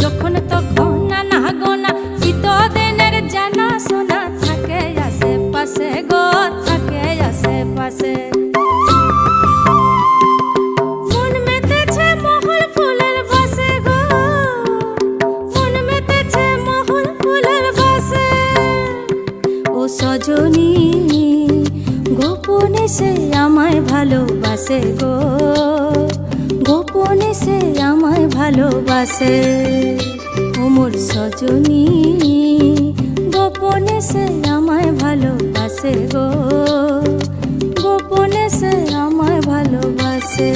যখন তখন নানা গোনা চিতদিনের জানা শোনা থাকে আশেপাশে গো, থাকে আশেপাশে। মন মেতেছে মহুল ফুলের বাসে গো, মন মেতেছে মহুল ফুলের বাসে। ও সজনী গোপনে সে আমায় ভালোবাসে গো, গোপনে সে আমায় ভালোবাসে। ও মোর সজনী গোপনে সে আমায় ভালোবাসে গো, গোপনে সে আমায় ভালোবাসে।